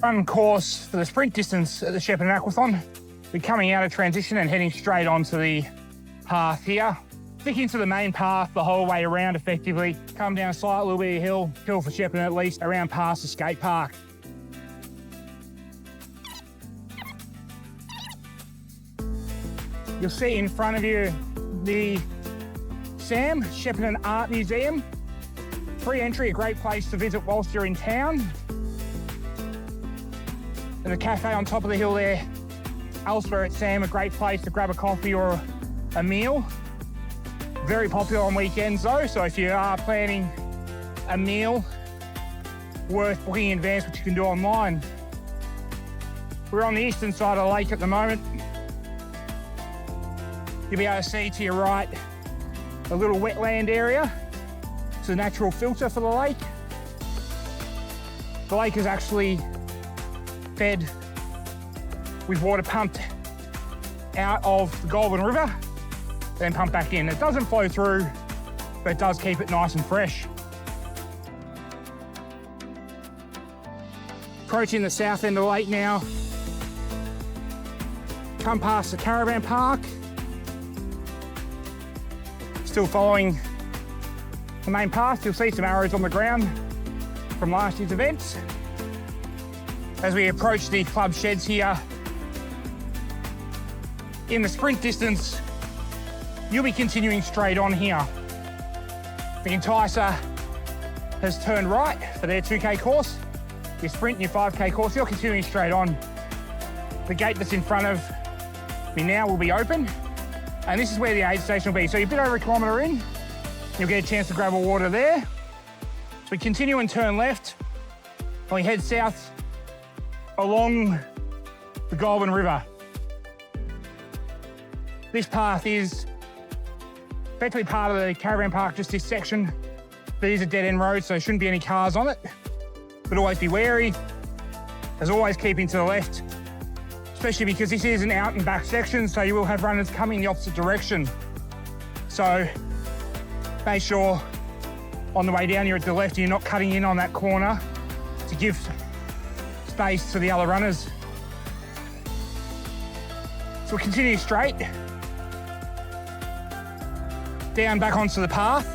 Run course for the sprint distance at the Shepparton Aquathlon. We're coming out of transition and heading straight onto the path here. Sticking to the main path the whole way around effectively. Come down a slight little bit of hill for Shepparton at least, around past the skate park. You'll see in front of you the SAM, Shepparton Art Museum. Free entry, a great place to visit whilst you're in town. And the cafe on top of the hill there, elsewhere at SAM, a great place to grab a coffee or a meal. Very popular on weekends though, so if you are planning a meal, worth booking in advance, which you can do online. We're on the eastern side of the lake at the moment. You'll be able to see to your right a little wetland area. It's a natural filter for the lake. The lake is actually fed with water pumped out of the Goulburn River, then pumped back in. It doesn't flow through, but it does keep it nice and fresh. Approaching the south end of the lake now. Come past the caravan park. Still following the main path, you'll see some arrows on the ground from last year's events. As we approach the club sheds here, in the sprint distance, you'll be continuing straight on here. The Enticer has turned right for their 2K course. Your sprint and your 5K course, you're continuing straight on. The gate that's in front of me now will be open, and this is where the aid station will be. So you're a bit over a kilometre in, you'll get a chance to grab a water there. So we continue and turn left, and we head south along the Goulburn River. This path is effectively part of the caravan park, just this section. But it is a dead-end road, so there shouldn't be any cars on it. But always be wary. As always, keeping to the left, especially because this is an out and back section, so you will have runners coming the opposite direction. So make sure on the way down you're at the left and you're not cutting in on that corner to give space to the other runners. So we'll continue straight, down back onto the path,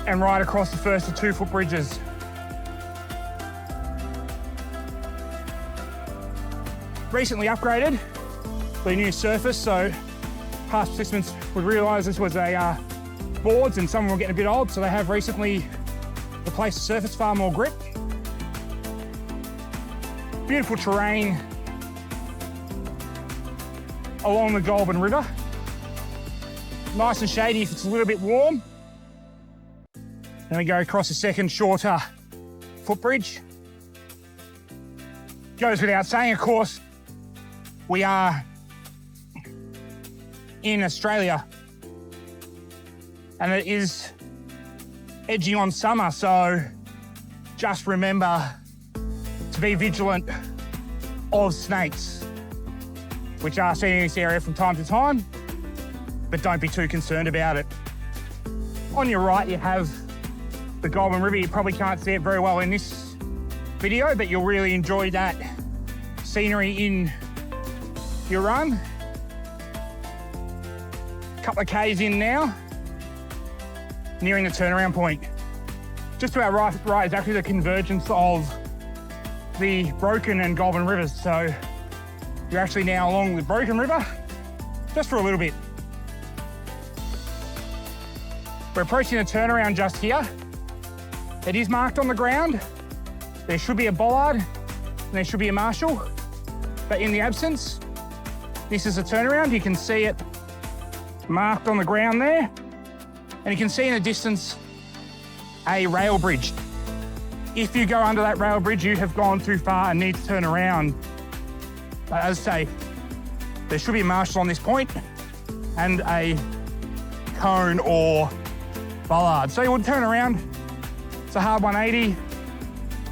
and right across the first of 2 footbridges. Recently upgraded the new surface, so past participants would realise this was a boards, and some of them were getting a bit old, so they have recently replaced the surface, far more grip. Beautiful terrain along the Goulburn River. Nice and shady if it's a little bit warm. Then we go across a second, shorter footbridge. Goes without saying, of course, we are in Australia, and it is edging on summer, so just remember to be vigilant of snakes, which are seen in this area from time to time, but don't be too concerned about it. On your right, you have the Goulburn River. You probably can't see it very well in this video, but you'll really enjoy that scenery in your run. A couple of Ks in now, nearing the turnaround point. Just to our right is actually the convergence of the Broken and Goulburn rivers. So you're actually now along the Broken River, just for a little bit. We're approaching the turnaround just here. It is marked on the ground. There should be a bollard and there should be a marshal, but in the absence, this is a turnaround. You can see it marked on the ground there, and you can see in the distance a rail bridge. If you go under that rail bridge, you have gone too far and need to turn around. But as I say, there should be a marshal on this point and a cone or bollard. So you would turn around. It's a hard 180,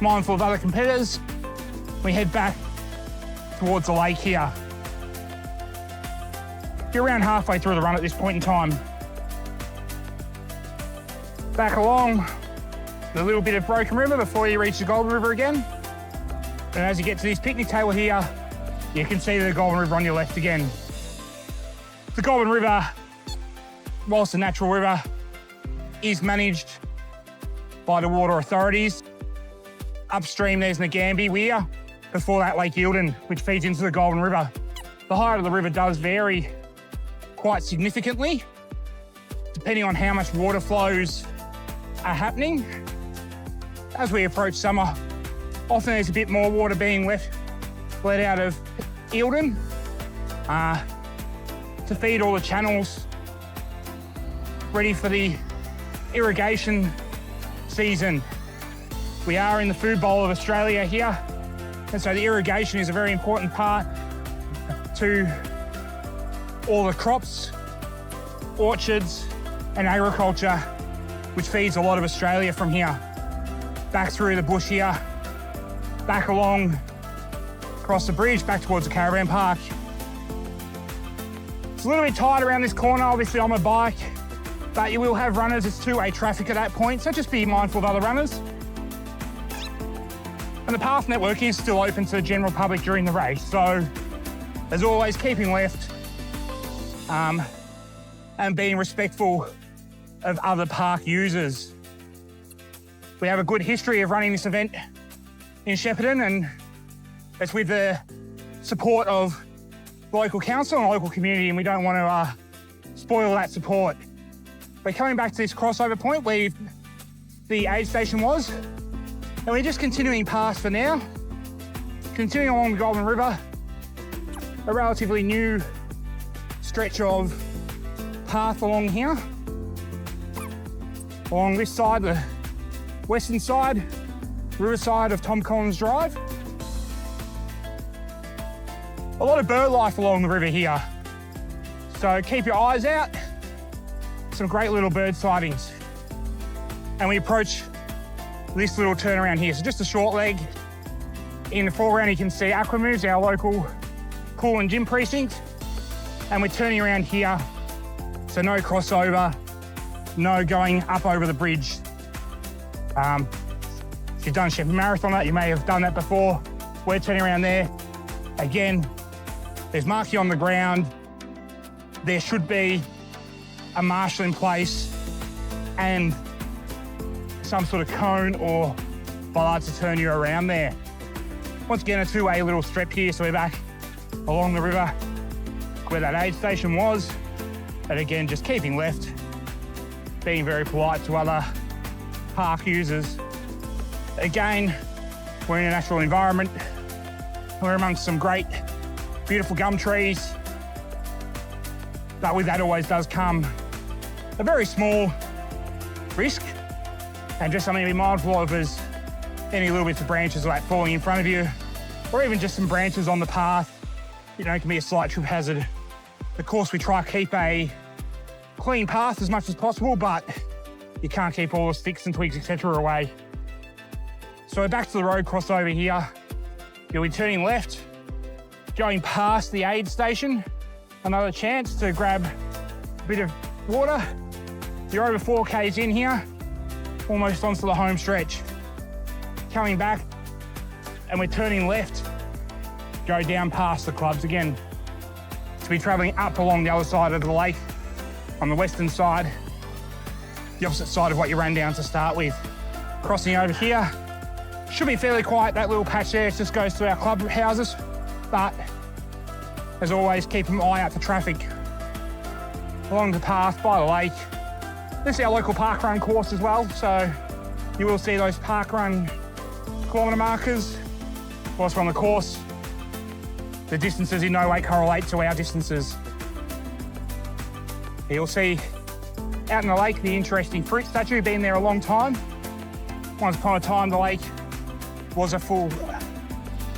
mindful of other competitors. We head back towards the lake here. You're around halfway through the run at this point in time. Back along a little bit of Broken River before you reach the Golden River again. And as you get to this picnic table here, you can see the Golden River on your left again. The Golden River, whilst a natural river, is managed by the water authorities. Upstream there's Ngambie Weir, before that Lake Eildon, which feeds into the Golden River. The height of the river does vary quite significantly, depending on how much water flows are happening. As we approach summer, often there's a bit more water being let out of Eildon to feed all the channels ready for the irrigation season. We are in the food bowl of Australia here, and so the irrigation is a very important part to all the crops, orchards and agriculture which feeds a lot of Australia from here. Back through the bush here, back along, across the bridge, back towards the caravan park. It's a little bit tight around this corner, obviously on my bike, but you will have runners. It's two-way traffic at that point, so just be mindful of other runners. And the path network is still open to the general public during the race, so as always, keeping left and being respectful of other park users. We have a good history of running this event in Shepparton, and it's with the support of the local council and local community, and we don't want to spoil that support. We're coming back to this crossover point where the aid station was, and we're just continuing past for now, continuing along the Golden River, a relatively new stretch of path along here. Along this side, the western side, riverside of Tom Collins Drive. A lot of bird life along the river here, so keep your eyes out. Some great little bird sightings. And we approach this little turnaround here, so just a short leg. In the foreground you can see Aquamoves, our local pool and gym precinct, and we're turning around here, so no crossover, no going up over the bridge. If you've done Shepparton Marathon, you may have done that before. We're turning around there. Again, there's marking on the ground. There should be a marshal in place and some sort of cone or bollard to turn you around there. Once again, a two-way little strip here, so we're back along the river where that aid station was. And again, just keeping left, being very polite to other park users. Again, we're in a natural environment. We're amongst some great, beautiful gum trees. But with that always does come a very small risk, and just something to be mindful of is any little bits of branches like falling in front of you, or even just some branches on the path, can be a slight trip hazard. Of course, we try to keep a clean path as much as possible, but you can't keep all the sticks and twigs, etc. away. So we're back to the road crossover here. You'll be turning left, going past the aid station. Another chance to grab a bit of water. You're over 4 Ks in here, almost onto the home stretch. Coming back, and we're turning left, go down past the clubs again. To be travelling up along the other side of the lake, on the western side, the opposite side of what you ran down to start with. Crossing over here, should be fairly quiet, that little patch there, it just goes to our club houses, but as always, keep an eye out for traffic. Along the path by the lake, this is our local park run course as well, so you will see those park run kilometre markers whilst we're on the course. The distances in no way correlate to our distances. You'll see out in the lake the interesting fruit statue, been there a long time. Once upon a time the lake was a full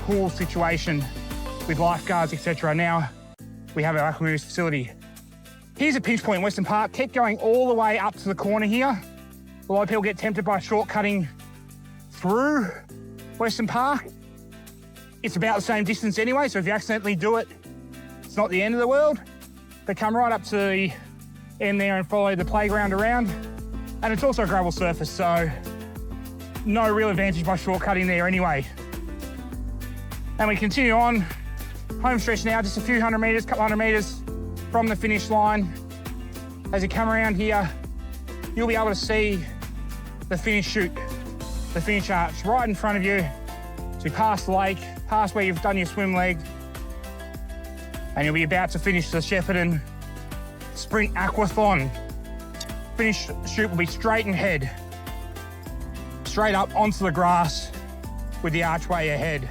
pool situation with lifeguards, etc. Now we have our Aquamoves facility. Here's a pinch point in Western Park. Keep going all the way up to the corner here. A lot of people get tempted by shortcutting through Western Park. It's about the same distance anyway, so if you accidentally do it, it's not the end of the world. But come right up to the end there and follow the playground around. And it's also a gravel surface, so no real advantage by shortcutting there anyway. And we continue on, home stretch now, just a few hundred metres, couple hundred metres from the finish line. As you come around here, you'll be able to see the finish chute, the finish arch right in front of you. So you pass the lake, past where you've done your swim leg, and you'll be about to finish the Shepparton Sprint Aquathlon. Finish chute will be straight ahead, straight up onto the grass with the archway ahead.